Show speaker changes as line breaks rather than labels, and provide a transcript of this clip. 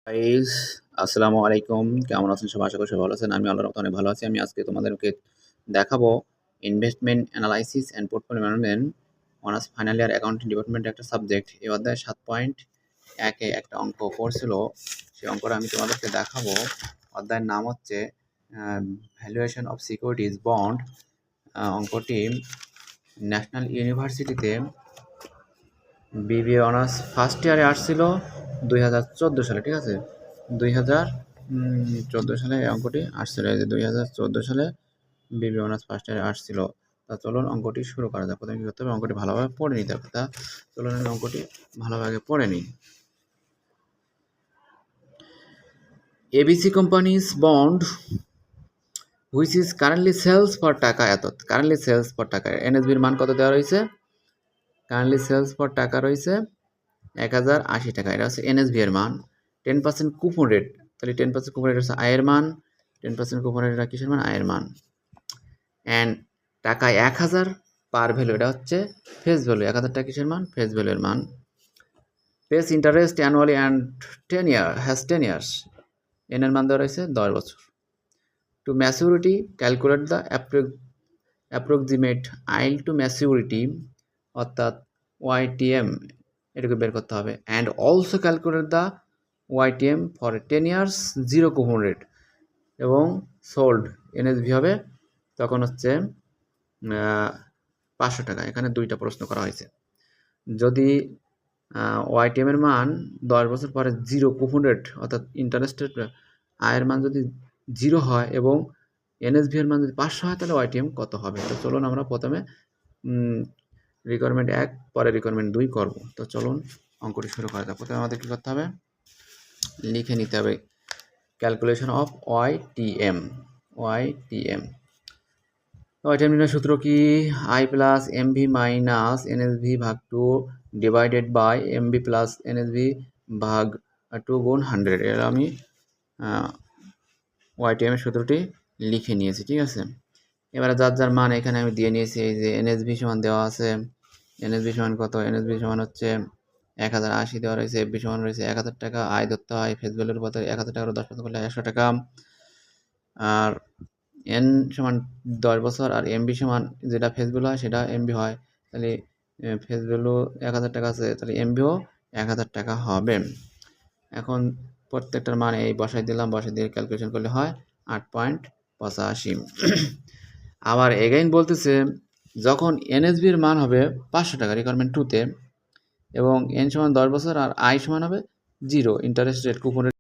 Guys, আসসালামু আলাইকুম। কেমন আছেন সবাই? আশা করি সবাই ভালো আছেন। আমি আল্লাহর রহমতে অনেক ভালো আছি। আমি আজকে তোমাদেরকে দেখাবো investment analysis and portfolio management honours final year accounting ডিপার্টমেন্টের একটা সাবজেক্ট। এই অধ্যায়ে 7.1 এ একটা অঙ্ক পড়ছিল। সেই অঙ্কটা আমি তোমাদেরকে দেখাবো। অধ্যায়ের নাম হচ্ছে ভ্যালুয়েশন অফ সিকিউরিটিজ বন্ড। অঙ্কটি ন্যাশনাল ইউনিভার্সিটিতে বিবিএ অনার্স ফার্স্ট ইয়ারে আসছিল 2014 সালে, ঠিক আছে? 2014 সালে এই অঙ্কটি আসছিল। এই যে 2014 সালে বিবিএ অনার্স ফার্স্ট ইয়ারে আসছিল। তা চলুন অঙ্কটি শুরু করা যাক। প্রথমে কী করতে হবে? অঙ্কটি ভালোভাবে পড়ে নিতে হবে। তা চলুন আমি অঙ্কটি ভালোভাবে পড়ে নিই। ABC companies bond which is currently sells for টাকা এত। কারেন্টলি সেলস ফর টাকা, এনএসবির মান কত দেওয়া রয়েছে? কারেন্টলি সেলস ফর টাকা রয়েছে 1080 টাকা। এটা হচ্ছে এনএসবি এর মান। 10% কুপন রেট, তাহলে 10% কুপন রেট হচ্ছে আয়ের মান। 10% কুপন রেট এটা কিসের মান? আয়ের মান। অ্যান্ড টাকা 1000 পার ভ্যালু, এটা হচ্ছে ফেস ভ্যালু। 1000 টাকা কিসের মান? ফেস ভ্যালুর মান। Pays interest annually and 10 years, N এর মান দেওয়া রয়েছে 10 বছর। To maturity calculate the approximate yield to maturity, অর্থাৎ ওয়াইটিএম এটাকে বের করতে হবে। And also calculate the YTM for 10 years zero coupon rate, এবং সোল্ড এনএসভি হবে তখন হচ্ছে 500 টাকা। এখানে দুইটা প্রশ্ন করা হয়েছে। যদি ওয়াইটিএম এর মান 10 বছর পরে জিরো কুপন রেট, অর্থাৎ ইন্টারেস্টের আয়ের মান যদি জিরো হয় এবং এনএসভি এর মান যদি 500 হয়, তাহলে ওয়াইটিএম কত হবে? তো চলুন আমরা প্রথমে রিকোয়ারমেন্ট 1 পরে রিকোয়ারমেন্ট 2 করব। তো চলুন অঙ্কটি শুরু করা যাক। প্রথমে আমাদের কী করতে হবে? লিখে নিতে হবে ক্যালকুলেশন অফ ওয়াইটিএম। ওয়াইটিএম নির্ণয়ের সূত্র কি? I plus MV minus NSV ভাগ 2 divided by MV plus NSV ভাগ 2 গুণ 100। এর আমি ওয়াইটিএম এর সূত্রটি লিখে নিয়েছি, ঠিক আছে? এবারে যার যার মান এখানে আমি দিয়ে নিয়েছি। এই যে এনএসভি সমান দেওয়া আছে। এনএসভি সমান কত? এনএসভি সমান হচ্ছে 1080 দেওয়া রয়েছে। এফবি সমান রয়েছে 1000 টাকা। আয় ধরতে হয় ফেস ভ্যালুর পথে 1000 টাকার 10% করলে 100 টাকা। আর এন সমান 10 বছর, আর এমবি সমান যেটা ফেস ভ্যালু হয় সেটা এমবি হয়। তাহলে ফেস ভ্যালু 1000 টাকা আছে, তাহলে এমবিও 1000 টাকা হবে। এখন প্রত্যেকটার মান এই বসাই দিলাম। বসাই দিয়ে ক্যালকুলেশন করলে হয় 8.85। আবার এগেইন বলতেছে যখন এনএসবির মান হবে 500 টাকা রিকোয়ারমেন্ট 2 তে, এবং এন সমান 10 বছর আর আই সমান হবে জিরো ইন্টারেস্ট রেট কুপন